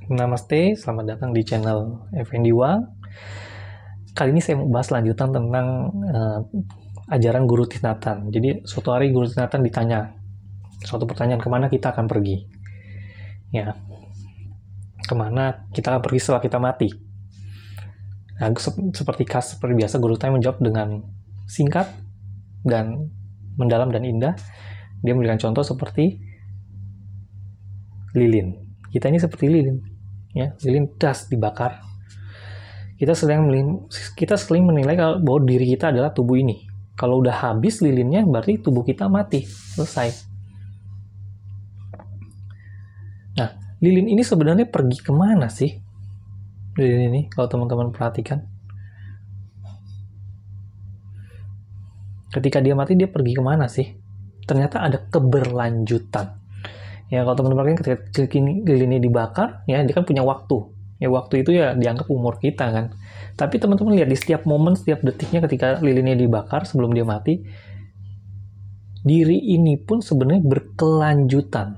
Namaste, selamat datang di channel Effendi Wang. Kali ini saya mau bahas lanjutan tentang ajaran Guru Tisnatan. Jadi suatu hari Guru Tisnatan ditanya suatu pertanyaan, kemana kita akan pergi? Ya, kemana kita akan pergi setelah kita mati? Nah, seperti biasa Guru Tisnatan menjawab dengan singkat dan mendalam dan indah. Dia memberikan contoh seperti lilin. Kita ini seperti lilin. Ya, lilin das dibakar. Kita sering menilai bahwa diri kita adalah tubuh ini. Kalau udah habis lilinnya, berarti tubuh kita mati, selesai. Nah, lilin ini sebenarnya pergi kemana sih? Lilin ini, kalau teman-teman perhatikan. Ketika dia mati, dia pergi kemana sih? Ternyata ada keberlanjutan. Ya, kalau teman-teman perhatikan, ketika lilin ini dibakar, ya dia kan punya waktu. Ya, waktu itu ya dianggap umur kita kan. Tapi teman-teman lihat di setiap momen, setiap detiknya ketika lilinnya dibakar sebelum dia mati, diri ini pun sebenarnya berkelanjutan.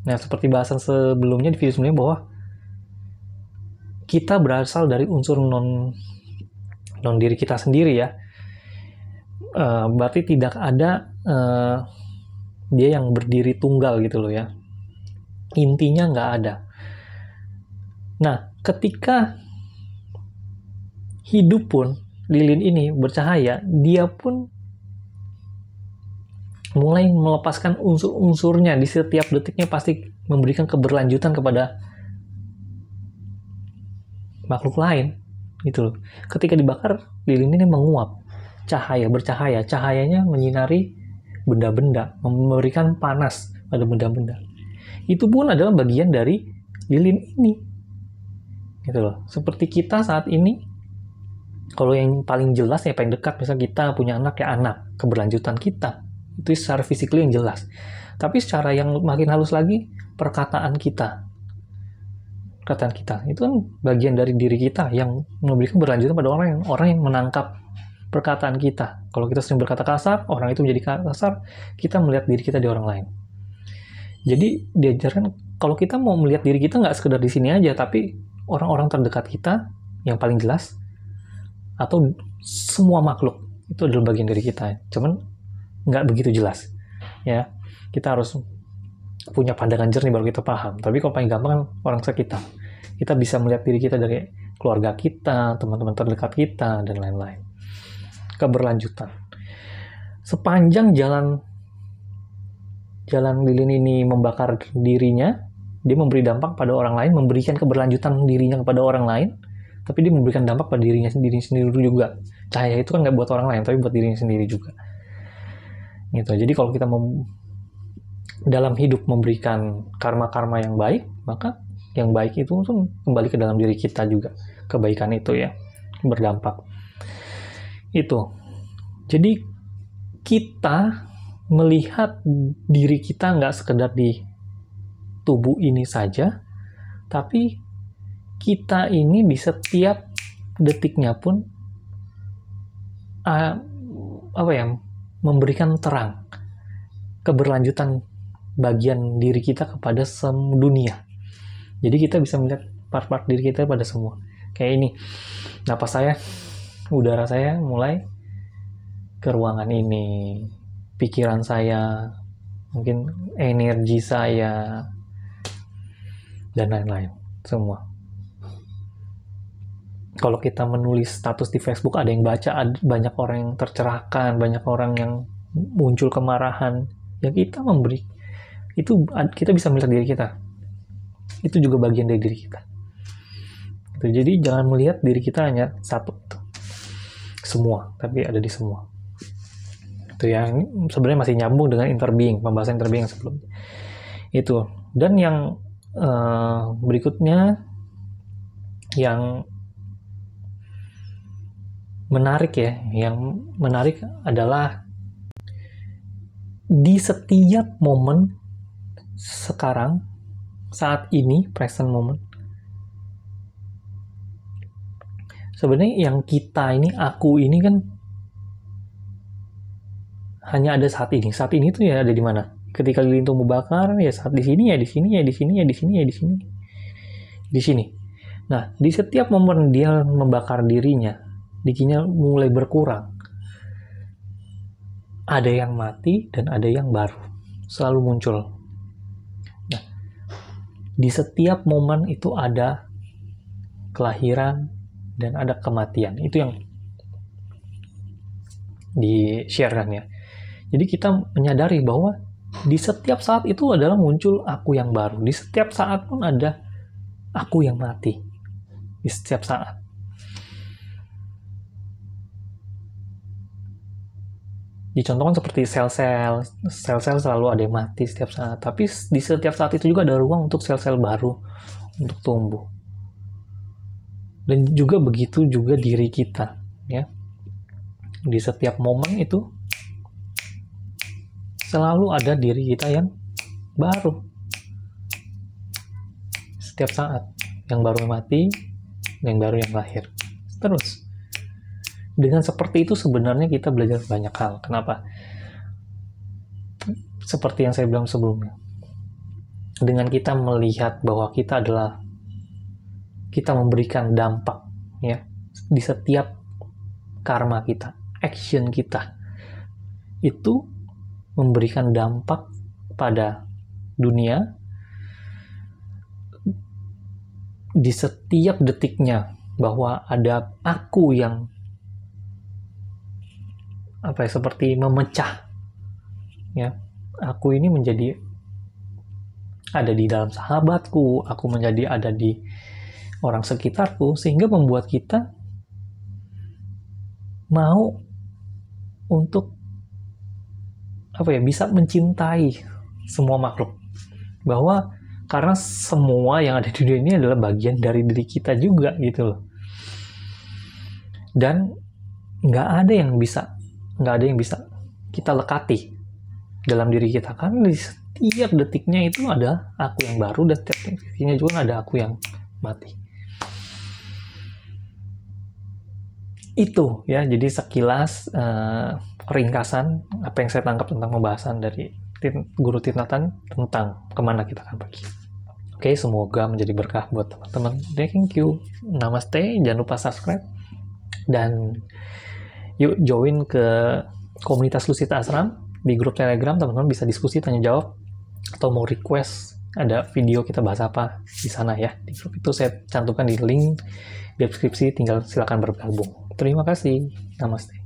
Nah, seperti bahasan sebelumnya di video sebelumnya bahwa kita berasal dari unsur non diri kita sendiri ya. Berarti tidak ada dia yang berdiri tunggal gitu loh ya. Intinya nggak ada. Nah, ketika hidup pun lilin ini bercahaya, dia pun mulai melepaskan unsur-unsurnya. Di setiap detiknya pasti memberikan keberlanjutan kepada makhluk lain gitu loh. Ketika dibakar, lilin ini menguap, bercahaya, cahayanya menyinari benda-benda, memberikan panas pada benda-benda. Itu pun adalah bagian dari lilin ini gitu loh. Seperti kita saat ini, kalau yang paling jelas, yang paling dekat, misalnya kita punya anak, ya anak, keberlanjutan kita. Itu secara fisikly yang jelas. Tapi secara yang makin halus lagi, perkataan kita. Itu kan bagian dari diri kita yang memberikan keberlanjutan pada orang yang menangkap perkataan kita. Kalau kita sering berkata kasar, orang itu menjadi kasar, kita melihat diri kita di orang lain. Jadi diajarkan, kalau kita mau melihat diri kita nggak sekedar di sini aja, tapi orang-orang terdekat kita yang paling jelas, atau semua makhluk itu adalah bagian dari kita, cuman nggak begitu jelas ya. Kita harus punya pandangan jernih baru kita paham. Tapi kalau paling gampang kan orang sekitar, kita bisa melihat diri kita dari keluarga kita, teman-teman terdekat kita, dan lain-lain. Keberlanjutan sepanjang jalan lilin ini membakar dirinya, dia memberi dampak pada orang lain, memberikan keberlanjutan dirinya kepada orang lain, tapi dia memberikan dampak pada dirinya sendiri juga. Cahaya itu kan nggak buat orang lain, tapi buat dirinya sendiri juga. Gitu. Jadi kalau kita dalam hidup memberikan karma-karma yang baik, maka yang baik itu kembali ke dalam diri kita juga. Kebaikan itu ya, berdampak. Itu. Jadi kita melihat diri kita nggak sekedar di tubuh ini saja, tapi kita ini di setiap detiknya pun memberikan terang, keberlanjutan bagian diri kita kepada dunia. Jadi kita bisa melihat part-part diri kita pada semua. Kayak ini, napas saya, udara saya mulai ke ruangan ini, pikiran saya, mungkin energi saya, dan lain-lain, semua. Kalau kita menulis status di Facebook, ada yang baca, banyak orang yang tercerahkan, banyak orang yang muncul kemarahan, ya kita memberi, itu kita bisa melihat diri kita. Itu juga bagian dari diri kita. Jadi jangan melihat diri kita hanya satu, semua, tapi ada di semua. Itu yang sebenarnya masih nyambung dengan interbeing, pembahasan interbeing yang sebelumnya. Itu. Dan yang berikutnya, yang menarik ya, yang menarik adalah di setiap momen sekarang, saat ini, present moment, sebenarnya yang kita ini, aku ini kan hanya ada saat ini. Saat ini tuh ya ada di mana? Ketika lilin itu membakar, ya saat di sini, ya di sini, ya di sini, ya di sini, ya di sini. di sini. Nah, di setiap momen dia membakar dirinya, dikinya mulai berkurang. Ada yang mati dan ada yang baru. Selalu muncul. Nah, di setiap momen itu ada kelahiran dan ada kematian. Itu yang di-share-kan ya. Jadi kita menyadari bahwa di setiap saat itu adalah muncul aku yang baru. Di setiap saat pun ada aku yang mati. Di setiap saat. Dicontohkan seperti sel-sel selalu ada yang mati setiap saat. Tapi di setiap saat itu juga ada ruang untuk sel-sel baru untuk tumbuh. Dan juga begitu juga diri kita, ya. Di setiap momen itu selalu ada diri kita yang baru. Setiap saat yang baru mati, yang baru yang lahir. Terus. Dengan seperti itu sebenarnya kita belajar banyak hal. Kenapa? Seperti yang saya bilang sebelumnya. Dengan kita melihat bahwa kita memberikan dampak ya di setiap karma kita, action kita. Itu memberikan dampak pada dunia di setiap detiknya, bahwa ada aku yang seperti memecah ya. Aku ini menjadi ada di dalam sahabatku, aku menjadi ada di orang sekitarku, sehingga membuat kita mau untuk bisa mencintai semua makhluk. Bahwa karena semua yang ada di dunia ini adalah bagian dari diri kita juga gitu loh. Dan nggak ada yang bisa kita lekati dalam diri kita, karena di setiap detiknya itu ada aku yang baru, dan setiap detiknya juga ada aku yang mati. Itu ya, jadi sekilas ringkasan apa yang saya tangkap tentang pembahasan dari Guru Thich Nhat Hanh tentang kemana kita akan pergi. Oke, semoga menjadi berkah buat teman-teman. Thank you. Namaste. Jangan lupa subscribe. Dan yuk join ke komunitas Lucid Ashram di grup Telegram. Teman-teman bisa diskusi, tanya jawab, atau mau request ada video kita bahas apa di sana ya. Di grup itu saya cantumkan di link deskripsi, tinggal silakan bergabung. Terima kasih. Namaste.